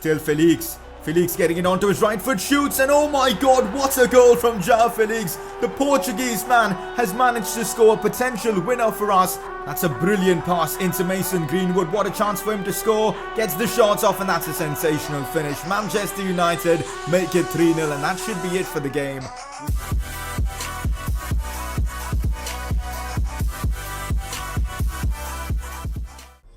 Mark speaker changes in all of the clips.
Speaker 1: Still Felix. Felix getting it onto his right foot, shoots, and oh my god, what a goal from João Felix. The Portuguese man has managed to score a potential winner for us. That's a brilliant pass into Mason Greenwood. What a chance for him to score. Gets the shots off, and that's a sensational finish. Manchester United make it 3-0, and that should be it for the game.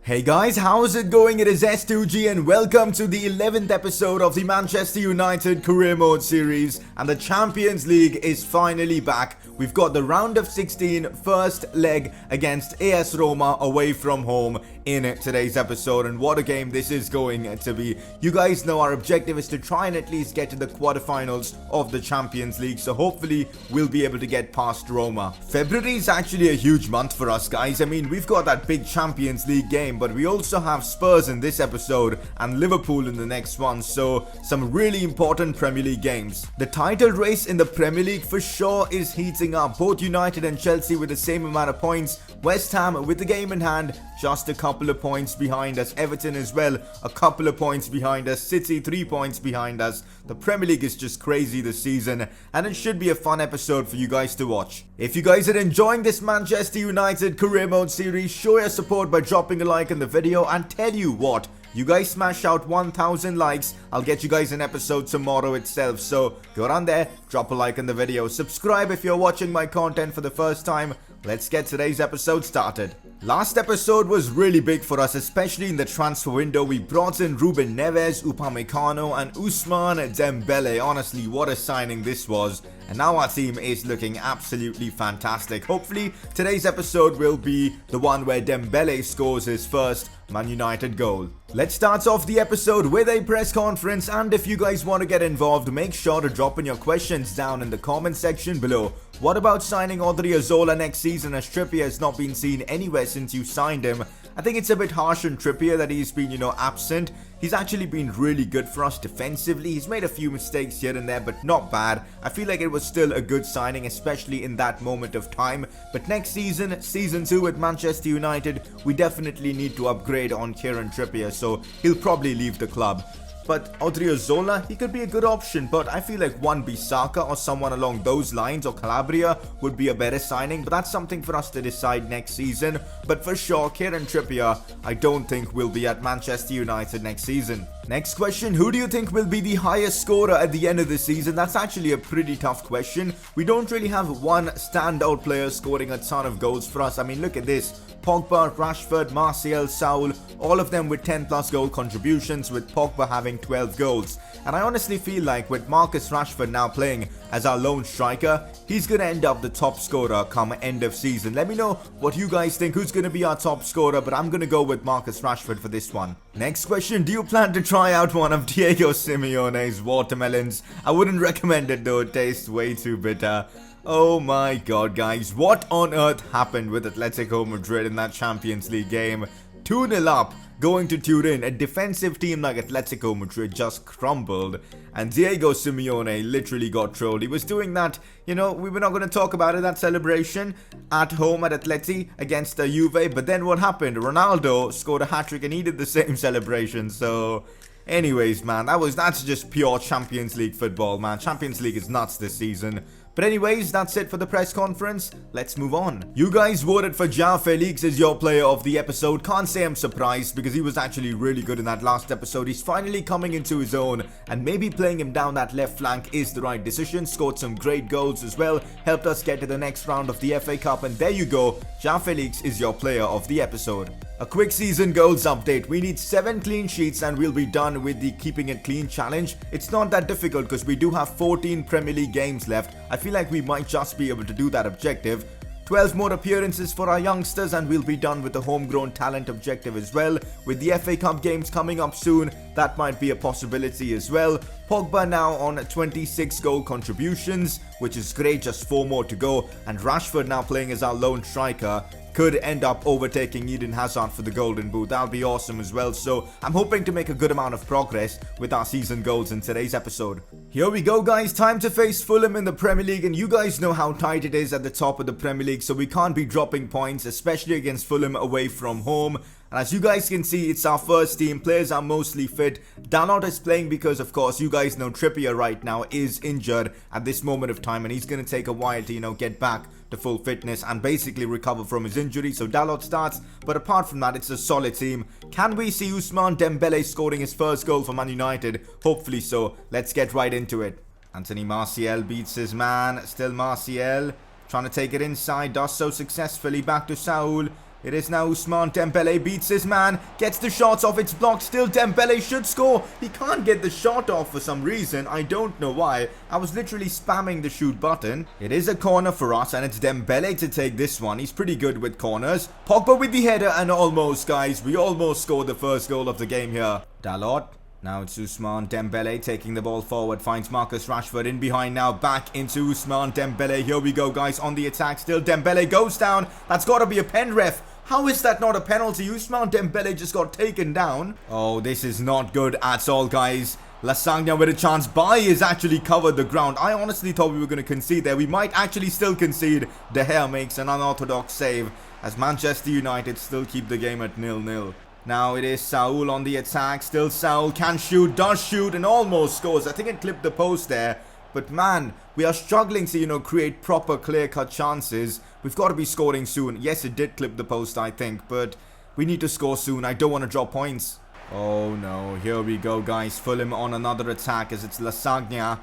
Speaker 1: Hey guys, how's it going? It is S2G and welcome to the 11th episode of the Manchester United Career Mode series, and the Champions League is finally back. We've got the round of 16 first leg against AS Roma away from home in today's episode, and what a game this is going to be. You guys know our objective is to try and at least get to the quarterfinals of the Champions League, so hopefully we'll be able to get past Roma. February is actually a huge month for us, guys. I mean, we've got that big Champions League game, but we also have Spurs in this episode and Liverpool in the next one, so some really important Premier League games. The title race in the Premier League for sure is heating up. Both United and Chelsea with the same amount of points. West Ham with the game in hand, just a couple of points behind us. Everton as well, a couple of points behind us. City 3 points behind us. The Premier League is just crazy this season, and it should be a fun episode for you guys to watch. If you guys are enjoying this Manchester United Career Mode series, show your support by dropping a like in the video, and tell you what, you guys smash out 1,000 likes, I'll get you guys an episode tomorrow itself. So go on there, drop a like in the video, subscribe if you're watching my content for the first time. Let's get today's episode started. Last episode was really big for us, especially in the transfer window. We brought in Ruben Neves, Upamecano and Ousmane Dembele. Honestly, what a signing this was. And now our team is looking absolutely fantastic. Hopefully, today's episode will be the one where Dembele scores his first Man United goal. Let's start off the episode with a press conference, and if you guys want to get involved, make sure to drop in your questions down in the comment section below. What about signing Odriozola next season, as Trippier has not been seen anywhere since you signed him? I think it's a bit harsh on Trippier that he's been, absent. He's actually been really good for us defensively. He's made a few mistakes here and there, but not bad. I feel like it was still a good signing, especially in that moment of time. But next season, season 2 with Manchester United, we definitely need to upgrade on Kieran Trippier, so he'll probably leave the club. But Odriozola, he could be a good option, but I feel like Wan-Bissaka or someone along those lines, or Calabria, would be a better signing, but that's something for us to decide next season. But for sure, Kieran Trippier, I don't think will be at Manchester United next season. Next question, who do you think will be the highest scorer at the end of the season? That's actually a pretty tough question. We don't really have one standout player scoring a ton of goals for us. I mean, look at this. Pogba, Rashford, Martial, Saul, all of them with 10 plus goal contributions, with Pogba having 12 goals. And I honestly feel like with Marcus Rashford now playing as our lone striker, he's going to end up the top scorer come end of season. Let me know what you guys think, who's going to be our top scorer, but I'm going to go with Marcus Rashford for this one. Next question, do you plan to try out one of Diego Simeone's watermelons? I wouldn't recommend it though, it tastes way too bitter. Oh my god, guys, what on earth happened with Atletico Madrid in that Champions League game? 2-0 up, going to Turin. A defensive team like Atletico Madrid just crumbled, and Diego Simeone literally got trolled. He was doing that, we were not going to talk about it, that celebration at home at Atleti against Juve, but then what happened? Ronaldo scored a hat-trick and he did the same celebration, so... Anyways, man, that's just pure Champions League football, man. Champions League is nuts this season. But anyways, that's it for the press conference. Let's move on. You guys voted for João Felix as your player of the episode. Can't say I'm surprised because he was actually really good in that last episode. He's finally coming into his own, and maybe playing him down that left flank is the right decision. Scored some great goals as well. Helped us get to the next round of the FA Cup, and there you go. João Felix is your player of the episode. A quick season goals update. We need 7 clean sheets and we'll be done with the keeping it clean challenge. It's not that difficult because we do have 14 Premier League games left. I feel like we might just be able to do that objective. 12 more appearances for our youngsters and we'll be done with the homegrown talent objective as well. With the FA Cup games coming up soon, that might be a possibility as well. Pogba now on 26 goal contributions, which is great, just 4 more to go. And Rashford now playing as our lone striker. Could end up overtaking Eden Hazard for the golden boot. That'll be awesome as well. So I'm hoping to make a good amount of progress with our season goals in today's episode. Here we go, guys. Time to face Fulham in the Premier League, and you guys know how tight it is at the top of the Premier League, so we can't be dropping points, especially against Fulham away from home. And as you guys can see, it's our first team. Players are mostly fit. Dalot is playing because, of course, you guys know Trippier right now is injured at this moment of time, and he's going to take a while to, get back to full fitness and basically recover from his injury. So Dalot starts, but apart from that, it's a solid team. Can we see Ousmane Dembele scoring his first goal for Man United? Hopefully so. Let's get right into it. Anthony Martial beats his man. Still Martial trying to take it inside, does so successfully. Back to Saul. It is now Ousmane Dembele beats his man, gets the shots off, it's blocked. Still Dembele should score. He can't get the shot off for some reason. I don't know why. I was literally spamming the shoot button. It is a corner for us, and it's Dembele to take this one. He's pretty good with corners. Pogba with the header, and almost, guys, we almost scored the first goal of the game here. Dalot. Now it's Ousmane Dembele taking the ball forward, finds Marcus Rashford in behind now, back into Ousmane Dembele. Here we go, guys, on the attack. Still Dembele goes down. That's got to be a pen, ref. How is that not a penalty? Ousmane Dembele just got taken down. Oh, this is not good at all, guys. Lasagna with a chance. Bailly has actually covered the ground. I honestly thought we were going to concede there. We might actually still concede. De Gea makes an unorthodox save as Manchester United still keep the game at 0-0. Now it is Saul on the attack. Still Saul can shoot, does shoot, and almost scores. I think it clipped the post there. But man, we are struggling to, create proper clear-cut chances. We've got to be scoring soon. Yes, it did clip the post, I think. But we need to score soon. I don't want to drop points. Oh no, here we go, guys. Fulham on another attack as it's Lasagna.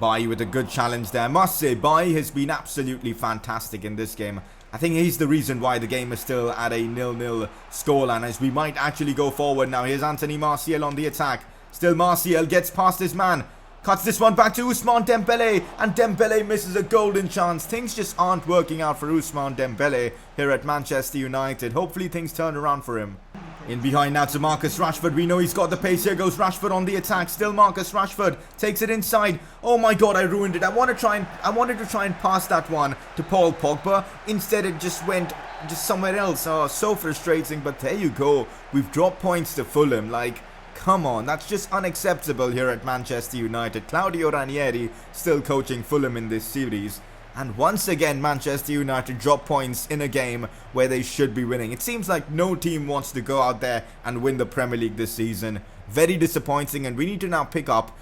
Speaker 1: Bailly with a good challenge there. I must say, Bailly has been absolutely fantastic in this game. I think he's the reason why the game is still at a 0-0 scoreline, as we might actually go forward now. Here's Anthony Martial on the attack. Still Martial gets past his man. Cuts this one back to Ousmane Dembele, and Dembele misses a golden chance. Things just aren't working out for Ousmane Dembele here at Manchester United. Hopefully things turn around for him. In behind now to Marcus Rashford. We know he's got the pace. Here goes Rashford on the attack. Still Marcus Rashford takes it inside. Oh my god, I ruined it. I wanted to try and pass that one to Paul Pogba. Instead it just went somewhere else. Oh, so frustrating, but there you go. We've dropped points to Fulham. Like, come on, that's just unacceptable here at Manchester United. Claudio Ranieri still coaching Fulham in this series. And once again, Manchester United drop points in a game where they should be winning. It seems like no team wants to go out there and win the Premier League this season. Very disappointing, and we need to now pick up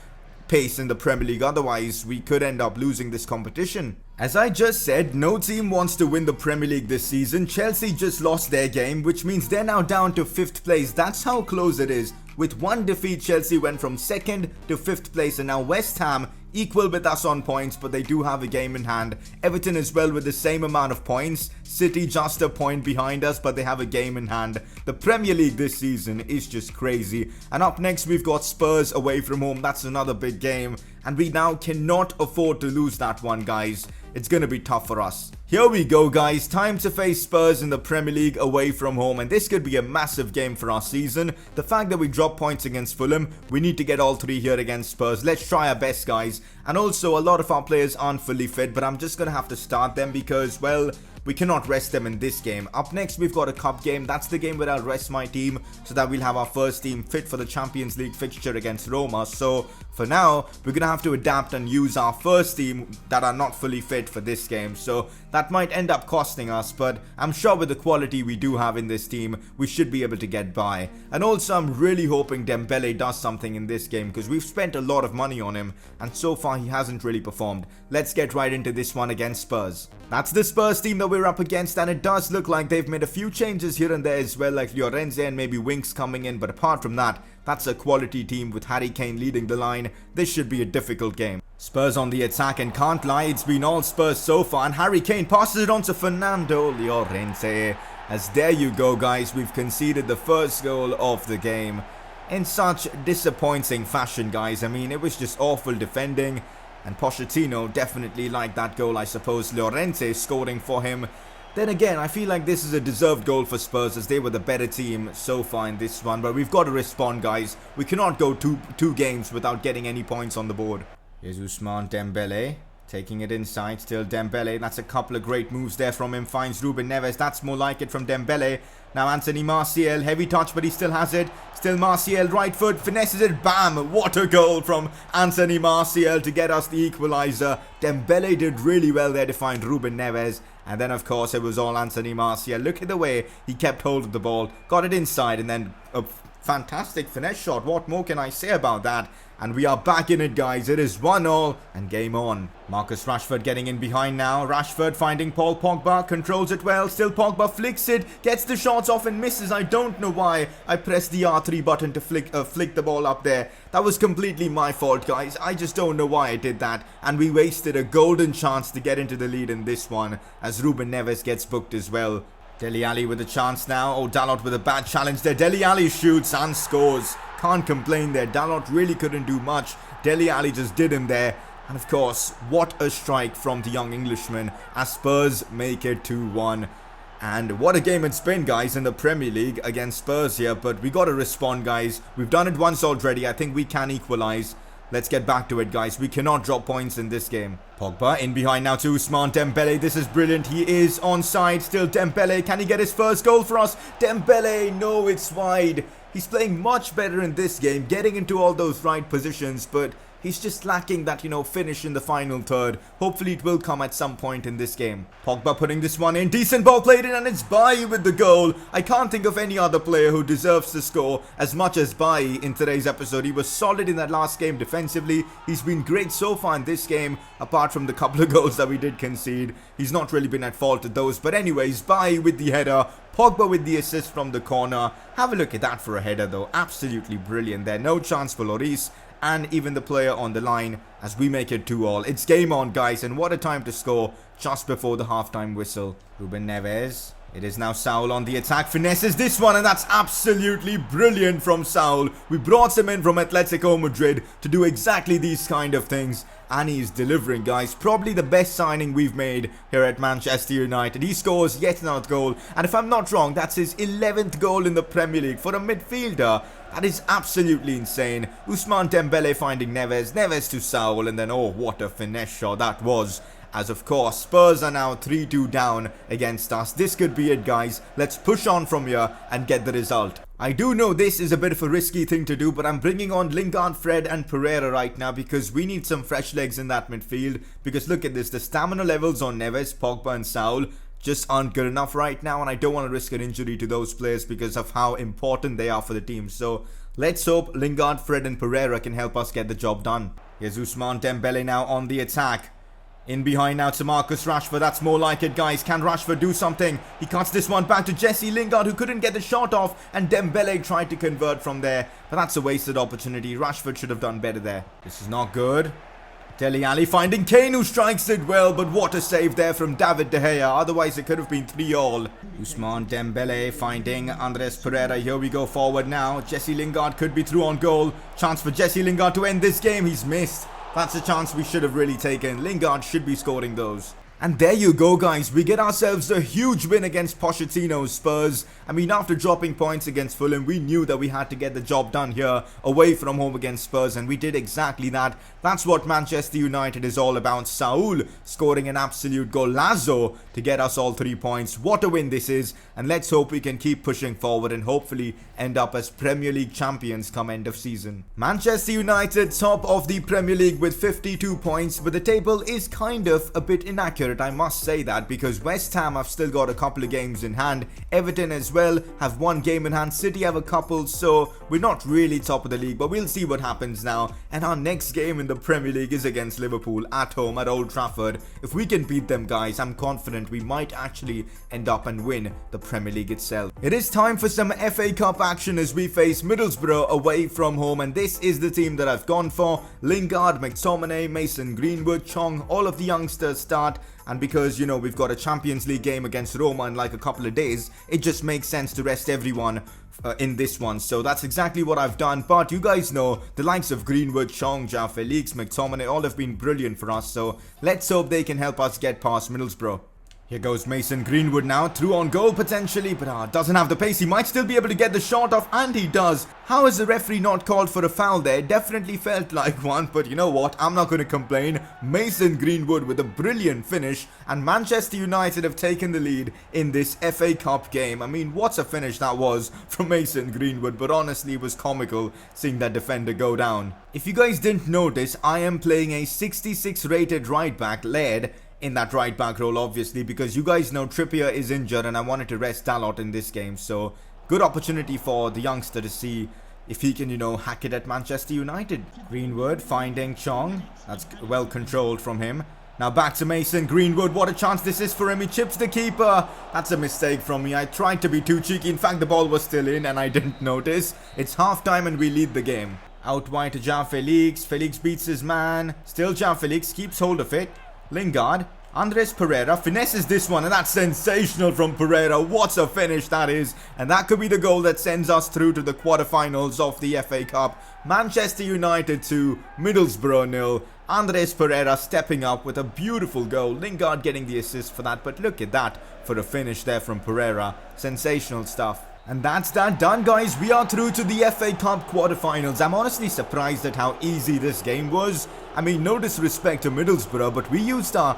Speaker 1: pace in the Premier League. Otherwise, we could end up losing this competition. As I just said, no team wants to win the Premier League this season. Chelsea just lost their game, which means they're now down to 5th place. That's how close it is. With one defeat, Chelsea went from 2nd to 5th place, and now West Ham equal with us on points, but they do have a game in hand. Everton as well with the same amount of points. City just a point behind us, but they have a game in hand. The Premier League this season is just crazy. And up next, we've got Spurs away from home. That's another big game, and we now cannot afford to lose that one, guys. It's going to be tough for us. Here we go, guys. Time to face Spurs in the Premier League away from home, and this could be a massive game for our season. The fact that we drop points against Fulham, we need to get all 3 here against Spurs. Let's try our best, guys. And also, a lot of our players aren't fully fit, but I'm just going to have to start them because, well, we cannot rest them in this game. Up next, we've got a cup game. That's the game where I'll rest my team so that we'll have our first team fit for the Champions League fixture against Roma. So for now, we're going to have to adapt and use our first team that are not fully fit for this game. So that might end up costing us, but I'm sure with the quality we do have in this team, we should be able to get by. And also, I'm really hoping Dembele does something in this game because we've spent a lot of money on him, and so far he hasn't really performed. Let's get right into this one against Spurs. That's the Spurs team that we're up against, and it does look like they've made a few changes here and there as well, like Llorente and maybe Winks coming in, but apart from that, that's a quality team with Harry Kane leading the line. This should be a difficult game. Spurs on the attack, and can't lie, it's been all Spurs so far, and Harry Kane passes it on to Fernando Llorente. As there you go, guys, we've conceded the first goal of the game in such disappointing fashion, guys. I mean, it was just awful defending, and Pochettino definitely liked that goal, I suppose. Llorente scoring for him. Then again, I feel like this is a deserved goal for Spurs as they were the better team so far in this one. But we've got to respond, guys. We cannot go two games without getting any points on the board. Here's Ousmane Dembele taking it inside. Still Dembele. That's a couple of great moves there from him. Finds Ruben Neves. That's more like it from Dembele. Now Anthony Martial, heavy touch, but he still has it. Still Martial, right foot, finesses it, bam! What a goal from Anthony Martial to get us the equaliser. Dembele did really well there to find Ruben Neves. And then, of course, it was all Anthony Martial. Look at the way he kept hold of the ball, got it inside, and then a fantastic finesse shot. What more can I say about that? And we are back in it, guys. It is 1-0 and game on. Marcus Rashford getting in behind now. Rashford finding Paul Pogba. Controls it well. Still Pogba flicks it. Gets the shots off and misses. I don't know why I pressed the R3 button to flick the ball up there. That was completely my fault, guys. I just don't know why I did that. And we wasted a golden chance to get into the lead in this one, as Ruben Neves gets booked as well. Dele Alli with a chance now. Oh, Dalot with a bad challenge there. Dele Alli shoots and scores. Can't complain there. Dalot really couldn't do much. Dele Alli just did him there. And of course, what a strike from the young Englishman as Spurs make it 2-1. And what a game it's been, guys, in the Premier League against Spurs here. But we got to respond, guys. We've done it once already. I think we can equalize. Let's get back to it, guys. We cannot drop points in this game. Pogba in behind now to Ousmane Dembele. This is brilliant. He is onside. Still Dembele. Can he get his first goal for us? Dembele. No, it's wide. He's playing much better in this game, getting into all those right positions, but he's just lacking that, finish in the final third. Hopefully it will come at some point in this game. Pogba putting this one in. Decent ball played in, and it's Bailly with the goal. I can't think of any other player who deserves to score as much as Bailly in today's episode. He was solid in that last game defensively. He's been great so far in this game, apart from the couple of goals that we did concede. He's not really been at fault at those. But anyways, Bailly with the header. Pogba with the assist from the corner. Have a look at that for a header though. Absolutely brilliant there. No chance for Lloris. And even the player on the line as we make it 2-2. It's game on, guys, and what a time to score just before the halftime whistle. Ruben Neves. It is now Saul on the attack. Finesses this one, and that's absolutely brilliant from Saul. We brought him in from Atletico Madrid to do exactly these kind of things, and he's delivering, guys. Probably the best signing we've made here at Manchester United. He scores yet another goal, and if I'm not wrong, that's his 11th goal in the Premier League for a midfielder. That is absolutely insane. Ousmane Dembele finding Neves. Neves to Saul, and then, oh, what a finesse shot that was. As of course, Spurs are now 3-2 down against us. This could be it, guys. Let's push on from here and get the result. I do know this is a bit of a risky thing to do, but I'm bringing on Lingard, Fred and Pereira right now because we need some fresh legs in that midfield. Because look at this, the stamina levels on Neves, Pogba and Saul just aren't good enough right now, and I don't want to risk an injury to those players because of how important they are for the team. So let's hope Lingard, Fred and Pereira can help us get the job done. Here's Ousmane Dembele now on the attack. In behind now to Marcus Rashford. That's more like it, guys. Can Rashford do something? He cuts this one back to Jesse Lingard, who couldn't get the shot off, and Dembele tried to convert from there, but that's a wasted opportunity. Rashford should have done better there. This is not good. Dele Alli finding Kane, who strikes it well, but what a save there from David De Gea. Otherwise it could have been 3-3. Ousmane Dembele finding Andres Pereira. Here we go forward now. Jesse Lingard could be through on goal. Chance for Jesse Lingard to end this game. He's missed. That's a chance we should have really taken. Lingard should be scoring those. And there you go, guys. We get ourselves a huge win against Pochettino's Spurs. I mean, after dropping points against Fulham, we knew that we had to get the job done here away from home against Spurs, and we did exactly that. That's what Manchester United is all about. Saul scoring an absolute golazo to get us all 3 points. What a win this is, and let's hope we can keep pushing forward and hopefully end up as Premier League champions come end of season. Manchester United top of the Premier League with 52 points, but the table is kind of a bit inaccurate. I must say that, because West Ham have still got a couple of games in hand. Everton as well have one game in hand. City have a couple, so we're not really top of the league, but we'll see what happens now. And our next game in the Premier League is against Liverpool at home at Old Trafford. If we can beat them, guys, I'm confident we might actually end up and win the Premier League itself. It is time for some FA Cup action as we face Middlesbrough away from home, and this is the team that I've gone for. Lingard, McTominay, Mason Greenwood, Chong, all of the youngsters start. And because, we've got a Champions League game against Roma in like a couple of days, it just makes sense to rest everyone in this one. So that's exactly what I've done. But you guys know the likes of Greenwood, Chong, João Felix, McTominay all have been brilliant for us. So let's hope they can help us get past Middlesbrough. Here goes Mason Greenwood now, through on goal potentially, but doesn't have the pace. He might still be able to get the shot off, and he does. How is the referee not called for a foul there? Definitely felt like one, but you know what? I'm not going to complain. Mason Greenwood with a brilliant finish, and Manchester United have taken the lead in this FA Cup game. I mean, what a finish that was from Mason Greenwood, but honestly, it was comical seeing that defender go down. If you guys didn't notice, I am playing a 66 rated right back, Laird, in that right back role, obviously, because you guys know Trippier is injured and I wanted to rest Dalot in this game. So good opportunity for the youngster to see if he can, you know, hack it at Manchester United. Greenwood finding Chong. That's well controlled from him. Now back to Mason Greenwood. What a chance this is for him. He chips the keeper. That's a mistake from me. I tried to be too cheeky. In fact, the ball was still in and I didn't notice. It's half time and we lead the game. Out wide to João Felix. Felix beats his man. Still João Felix keeps hold of it. Lingard, Andres Pereira finesses this one, and that's sensational from Pereira. What a finish that is, and that could be the goal that sends us through to the quarterfinals of the FA Cup. Manchester United 2, Middlesbrough 0. Andres Pereira stepping up with a beautiful goal. Lingard getting the assist for that, but look at that for a finish there from Pereira. Sensational stuff. And that's that done, guys. We are through to the FA Cup quarterfinals. I'm honestly surprised at how easy this game was. I mean, no disrespect to Middlesbrough, but we used our,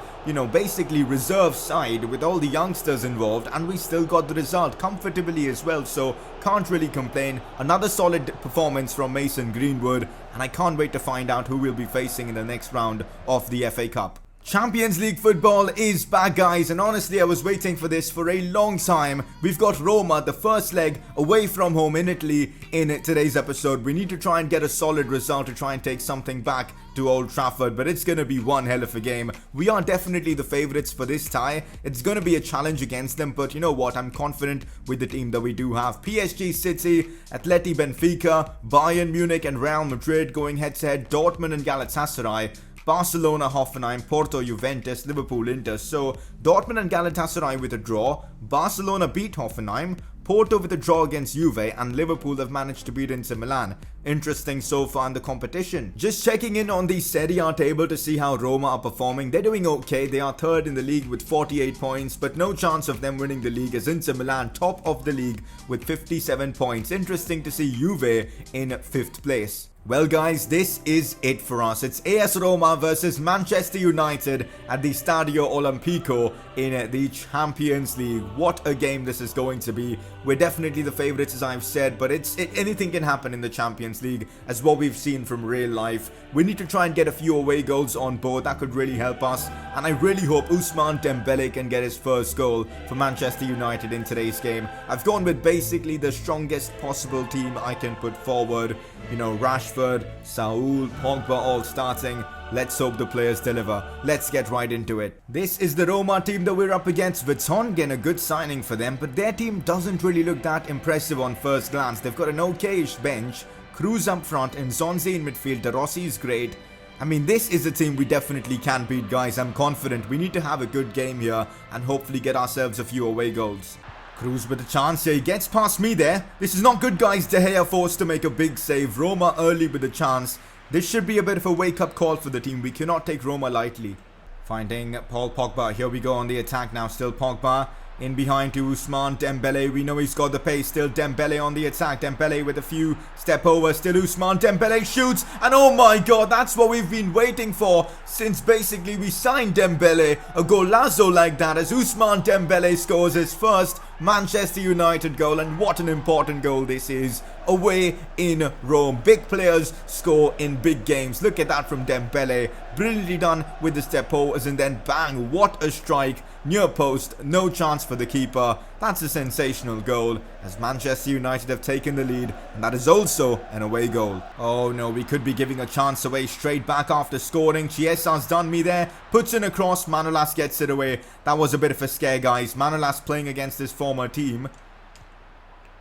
Speaker 1: basically reserve side with all the youngsters involved, and we still got the result comfortably as well, so can't really complain. Another solid performance from Mason Greenwood, and I can't wait to find out who we'll be facing in the next round of the FA Cup. Champions League football is back, guys, and honestly I was waiting for this for a long time. We've got Roma, the first leg, away from home in Italy in today's episode. We need to try and get a solid result to try and take something back to Old Trafford, but it's going to be one hell of a game. We are definitely the favourites for this tie. It's going to be a challenge against them, but you know what? I'm confident with the team that we do have. PSG, City, Atleti, Benfica, Bayern Munich and Real Madrid going head to head. Dortmund and Galatasaray. Barcelona, Hoffenheim, Porto, Juventus, Liverpool, Inter. So Dortmund and Galatasaray with a draw. Barcelona beat Hoffenheim. Porto with a draw against Juve, and Liverpool have managed to beat Inter Milan. Interesting so far in the competition. Just checking in on the Serie A table to see how Roma are performing. They're doing okay. They are third in the league with 48 points, but no chance of them winning the league as Inter Milan top of the league with 57 points. Interesting to see Juve in 5th place. Well, guys, this is it for us. It's AS Roma versus Manchester United at the Stadio Olimpico in the Champions League. What a game this is going to be. We're definitely the favourites, as I've said, but anything can happen in the Champions League, as what we've seen from real life. We need to try and get a few away goals on board. That could really help us, and I really hope Ousmane Dembele can get his first goal for Manchester United in today's game. I've gone with basically the strongest possible team I can put forward. Rashford, Saul, Pogba all starting. Let's hope the players deliver. Let's get right into it. This is the Roma team that we're up against. Vertonghen, a good signing for them, but their team doesn't really look that impressive on first glance. They've got an okayish bench. Cruz up front and Zonzi in midfield. De Rossi is great. I mean, this is a team we definitely can beat, guys. I'm confident. We need to have a good game here and hopefully get ourselves a few away goals. Cruz with a chance here. He gets past me there. This is not good, guys. De Gea forced to make a big save. Roma early with a chance. This should be a bit of a wake-up call for the team. We cannot take Roma lightly. Finding Paul Pogba. Here we go on the attack now. Still Pogba. In behind to Ousmane Dembele. We know he's got the pace. Still Dembele on the attack. Dembele with a few step over. Still Ousmane Dembele shoots. And oh my god, that's what we've been waiting for since basically we signed Dembele. A golazo like that as Ousmane Dembele scores his first Manchester United goal. And what an important goal this is. Away in Rome. Big players score in big games. Look at that from Dembele. Brilliantly done with the step overs, and then bang, what a strike. Near post, no chance for the keeper. That's a sensational goal as Manchester United have taken the lead, and that is also an away goal. Oh no, we could be giving a chance away straight back after scoring. Chiesa's done me there, puts in a cross. Manolas gets it away. That was a bit of a scare, guys. Manolas playing against his former team.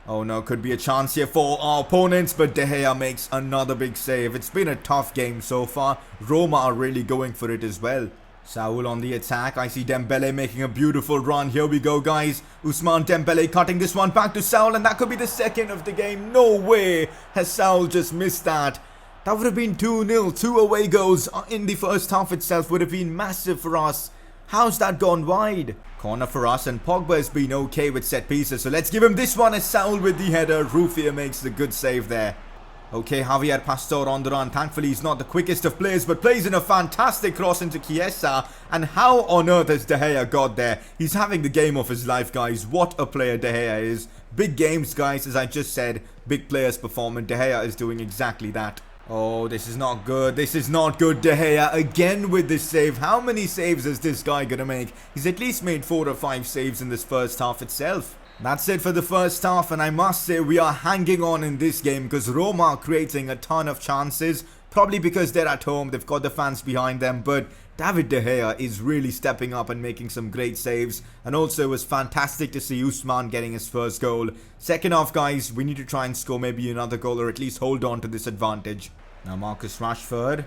Speaker 1: Oh no, could be a chance here for our opponents, but De Gea makes another big save. It's been a tough game so far. Roma are really going for it as well. Saul on the attack. I see Dembele making a beautiful run. Here we go, guys. Ousmane Dembele cutting this one back to Saul, and that could be the second of the game. No way has Saul just missed that. That would have been 2-0. 2 away goals in the first half itself would have been massive for us. How's that gone wide? Corner for us, and Pogba has been okay with set pieces, so let's give him this one as Saul with the header. Rufia makes the good save there. Okay, Javier Pastor on the run. Thankfully, he's not the quickest of players, but plays in a fantastic cross into Chiesa. And how on earth has De Gea got there? He's having the game of his life, guys. What a player De Gea is. Big games, guys, as I just said. Big players perform, and De Gea is doing exactly that. Oh, this is not good. This is not good. De Gea again with this save. How many saves is this guy gonna make? He's at least made 4 or 5 saves in this first half itself. That's it for the first half, and I must say we are hanging on in this game because Roma are creating a ton of chances. Probably because they're at home, they've got the fans behind them, but David De Gea is really stepping up and making some great saves. And also it was fantastic to see Usman getting his first goal. Second half, guys, we need to try and score maybe another goal or at least hold on to this advantage. Now Marcus Rashford.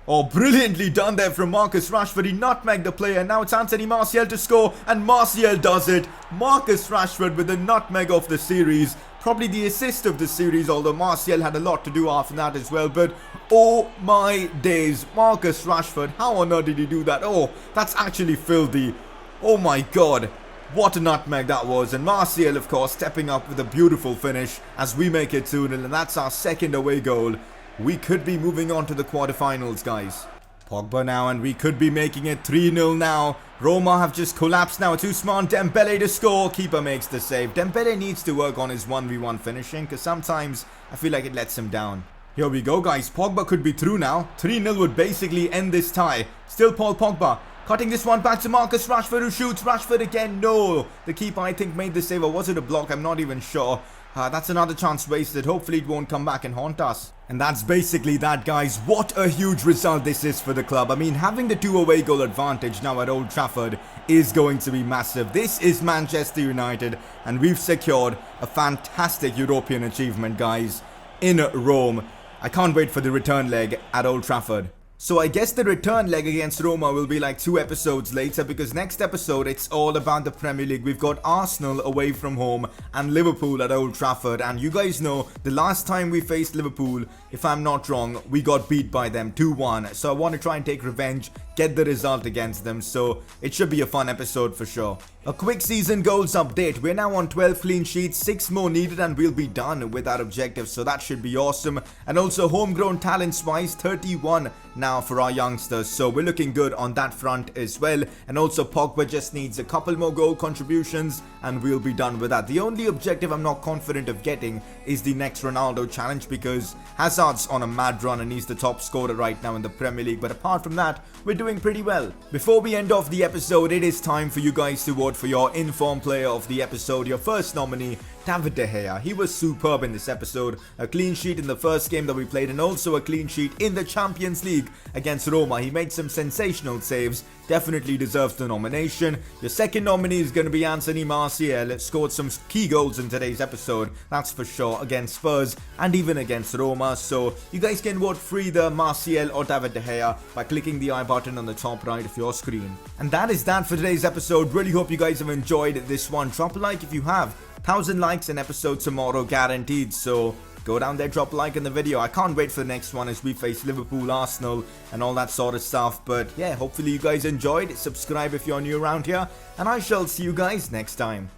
Speaker 1: Oh, brilliantly done there from Marcus Rashford. He nutmegged the player. Now it's Anthony Martial to score, and Martial does it. Marcus Rashford with the nutmeg of the series. Probably the assist of the series, although Martial had a lot to do after that as well. But oh my days, Marcus Rashford, how on earth did he do that? Oh, that's actually filthy. Oh my god. What a nutmeg that was. And Martial, of course, stepping up with a beautiful finish as we make it 2-0. And that's our second away goal. We could be moving on to the quarterfinals, guys. Pogba now, and we could be making it 3-0 now. Roma have just collapsed now. It's Ousmane Dembele to score. Keeper makes the save. Dembele needs to work on his 1v1 finishing because sometimes I feel like it lets him down. Here we go, guys. Pogba could be through now. 3-0 would basically end this tie. Still Paul Pogba. Cutting this one back to Marcus Rashford, who shoots. Rashford again. No. The keeper, I think, made the save. Or was it a block? I'm not even sure. That's another chance wasted. Hopefully it won't come back and haunt us. And that's basically that, guys. What a huge result this is for the club. I mean, having the 2 away goal advantage now at Old Trafford is going to be massive. This is Manchester United, and we've secured a fantastic European achievement, guys, in Rome. I can't wait for the return leg at Old Trafford. So I guess the return leg against Roma will be like 2 episodes later, because next episode it's all about the Premier League. We've got Arsenal away from home and Liverpool at Old Trafford, and you guys know the last time we faced Liverpool, if I'm not wrong, we got beat by them 2-1. So I want to try and take revenge, get the result against them, so it should be a fun episode for sure. A quick season goals update. We're now on 12 clean sheets, 6 more needed, and we'll be done with our objective, so that should be awesome. And also homegrown talents wise, 31 now for our youngsters, so we're looking good on that front as well. And also Pogba just needs a couple more goal contributions and we'll be done with that. The only objective I'm not confident of getting is the next Ronaldo challenge, because Hazard's on a mad run and he's the top scorer right now in the Premier League, but apart from that, we're doing pretty well. Before we end off the episode, it is time for you guys to vote for your informed player of the episode. Your first nominee, David De Gea. He was superb in this episode. A clean sheet in the first game that we played, and also a clean sheet in the Champions League against Roma. He made some sensational saves. Definitely deserves the nomination. Your second nominee is going to be Anthony Martial. Scored some key goals in today's episode, that's for sure, against Spurs and even against Roma. So you guys can vote for either Martial or David De Gea by clicking the I button on the top right of your screen. And that is that for today's episode. Really hope you guys have enjoyed this one. Drop a like if you have. 1,000 likes, an episode tomorrow guaranteed, so go down there, drop a like in the video. I can't wait for the next one as we face Liverpool, Arsenal and all that sort of stuff. But yeah, hopefully you guys enjoyed. Subscribe if you're new around here, and I shall see you guys next time.